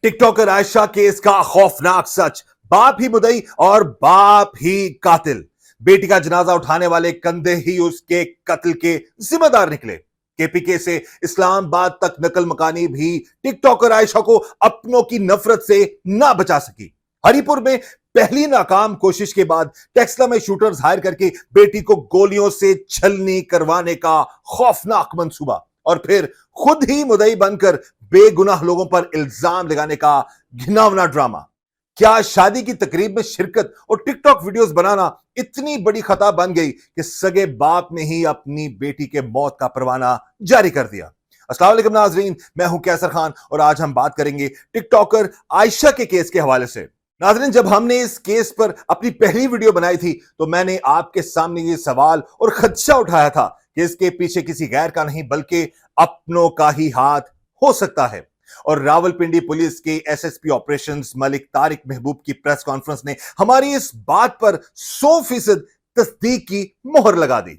टिक talker Ayesha case का खौफनाक सच, बाप ही मुद्दई और बाप ही कातिल। बेटी का जनाजा उठाने वाले कंधे ही उसके कत्ल के जिम्मेदार निकले। केपीके से इस्लामाबाद तक नकल मकानी भी टिक टॉकर आयशा को अपनों की नफरत से ना बचा सकी। हरिपुर में पहली नाकाम कोशिश के बाद टेक्सला में शूटर्स हायर करके बेटी को गोलियों से छलनी करवाने का खौफनाक मंसूबा, और फिर खुद ही मुद्दई बनकर बेगुनाह लोगों पर इल्जाम लगाने का घिनौना ड्रामा। क्या शादी की तकरीब में शिरकत और टिकटॉक वीडियोस बनाना इतनी बड़ी खता बन गई कि सगे बाप ने ही अपनी बेटी के मौत का परवाना जारी कर दिया? अस्सलाम वालेकुम नाजरीन, मैं हूं कैसर खान और आज हम बात करेंगे टिकटॉकर आयशा के केस के हवाले से। नाजरीन, जब हमने इस केस पर अपनी पहली वीडियो बनाई थी तो मैंने आपके सामने ये सवाल और खदशा उठाया था कि इसके पीछे किसी गैर का नहीं बल्कि अपनों का ही हाथ हो सकता है। और रावलपिंडी पुलिस के एसएसपी ऑपरेशंस मलिक तारिक महबूब की प्रेस कॉन्फ्रेंस ने हमारी इस बात पर 100% तस्दीक की मोहर लगा दी।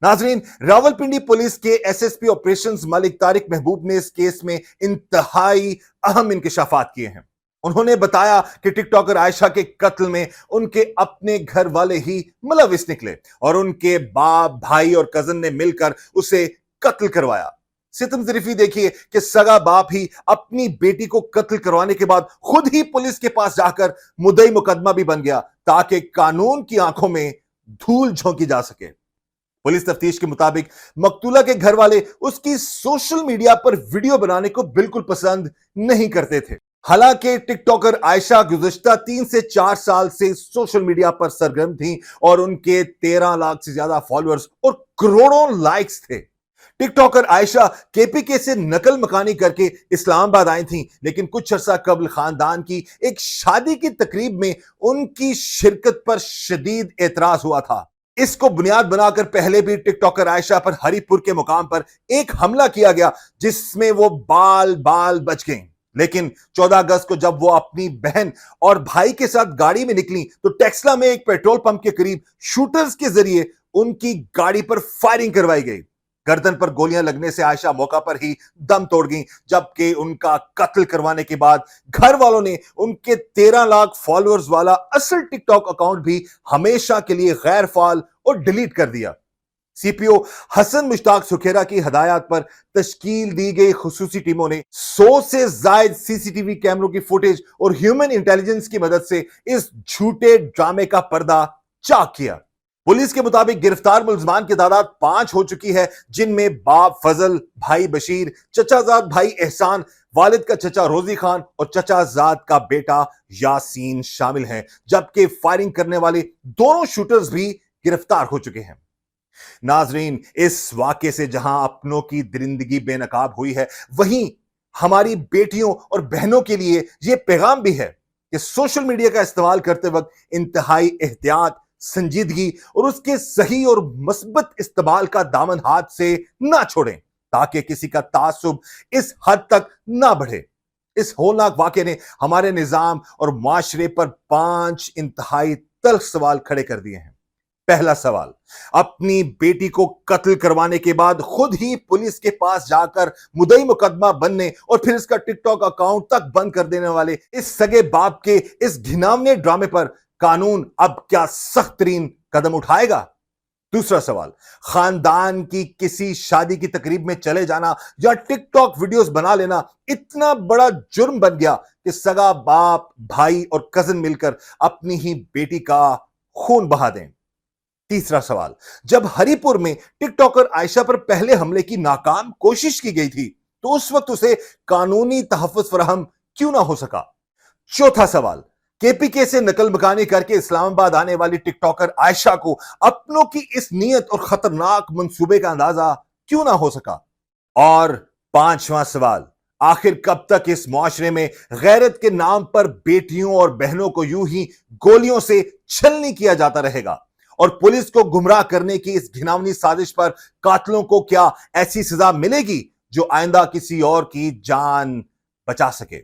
नाजरीन, रावलपिंडी पुलिस के एसएसपी ऑपरेशंस मलिक तारिक महबूब ने इस केस में इंतहाई अहम इंकशाफात किए हैं। उन्होंने बताया कि टिकटॉकर आयशा के कत्ल में उनके अपने घर वाले ही मुलविस निकले और उनके बाप, भाई और कजन ने मिलकर उसे कत्ल करवाया। सितम ज़रीफी देखिए कि सगा बाप ही अपनी बेटी को कत्ल करवाने के बाद खुद ही पुलिस के पास जाकर मुद्दई मुकदमा भी बन गया ताकि कानून की आंखों में धूल झोंकी जा सके। पुलिस तफ्तीश के मुताबिक मकतूला के घर वाले उसकी सोशल मीडिया पर वीडियो बनाने को बिल्कुल पसंद नहीं करते थे। हालांकि टिकटॉकर आयशा गुज़श्ता 3 से 4 साल से सोशल मीडिया पर सरगर्म थी और उनके 13 लाख से ज्यादा फॉलोअर्स और करोड़ों लाइक्स थे। टिकटॉकर आयशा केपीके से नकल मकानी करके इस्लामाबाद आई थी, लेकिन कुछ अरसा कबल खानदान की एक शादी की तकरीब में उनकी शिरकत पर शदीद एतराज हुआ था। इसको बुनियाद बनाकर पहले भी टिकटॉकर आयशा पर हरिपुर के मुकाम पर एक हमला किया गया जिसमें वो बाल बाल बच गईं। लेकिन 14 अगस्त को जब वो अपनी बहन और भाई के साथ गाड़ी में निकली तो टेक्सला में एक पेट्रोल पंप के करीब शूटर्स के जरिए उनकी गाड़ी पर फायरिंग करवाई गई। गर्दन पर गोलियां लगने से आयशा मौका पर ही दम तोड़ गईं, जबकि उनका कत्ल करवाने के बाद घर वालों ने उनके 13 लाख फॉलोअर्स वाला असल टिकटॉक अकाउंट भी हमेशा के लिए गैर फाल और डिलीट कर दिया। सीपीओ हसन मुश्ताक सुखेरा की हदायत पर तश्कील दी गई खुसूसी टीमों ने 100 से जायद सीसीटीवी कैमरों की फुटेज और ह्यूमन इंटेलिजेंस की मदद से इस झूठे ड्रामे का पर्दा चाक किया। पुलिस के मुताबिक गिरफ्तार मुलजमान की तादाद 5 हो चुकी है, जिनमें बाप फजल, भाई बशीर, चचाजाद भाई एहसान, वालिद का चचा रोजी खान और चचाजाद का बेटा यासीन शामिल हैं, जबकि फायरिंग करने वाले दोनों शूटर्स भी गिरफ्तार हो चुके हैं। नाजरीन, इस वाक़े से जहां अपनों की दरिंदगी बेनकाब हुई है, वहीं हमारी बेटियों और बहनों के लिए यह पैगाम भी है कि सोशल मीडिया का इस्तेमाल करते वक्त इंतहाई एहतियात, संजीदगी और उसके सही और मस्बत इस्तेमाल का दामन हाथ से ना छोड़ें ताकि किसी का तासुब इस हद तक ना बढ़े। इस होलनाक वाक़े ने हमारे निजाम और माशरे पर 5 इंतहाई तल्ख सवाल खड़े कर दिए हैं। पहला सवाल, अपनी बेटी को कत्ल करवाने के बाद खुद ही पुलिस के पास जाकर मुद्दई मुकदमा बनने और फिर इसका टिकटॉक अकाउंट तक बंद कर देने वाले इस सगे बाप के इस घिनौने ड्रामे पर कानून अब क्या सख्त तरीन कदम उठाएगा? दूसरा सवाल, खानदान की किसी शादी की तकरीब में चले जाना या टिकटॉक वीडियोस बना लेना इतना बड़ा जुर्म बन गया कि सगा बाप, भाई और कजन मिलकर अपनी ही बेटी का खून बहा दें। तीसरा सवाल, जब हरिपुर में टिकटॉकर आयशा पर पहले हमले की नाकाम कोशिश की गई थी तो उस वक्त उसे कानूनी तहफ़्फ़ुज़ फराहम क्यों ना हो सका? चौथा सवाल, केपीके से नकल मकानी करके इस्लामाबाद आने वाली टिकटॉकर आयशा को अपनों की इस नीयत और खतरनाक मंसूबे का अंदाजा क्यों ना हो सका? और पांचवा सवाल, आखिर कब तक इस मुआशरे में गैरत के नाम पर बेटियों और बहनों को यूं ही गोलियों से छलनी किया जाता रहेगा? और पुलिस को गुमराह करने की इस घिनौनी साजिश पर कातिलों को क्या ऐसी सजा मिलेगी जो आइंदा किसी और की जान बचा सके?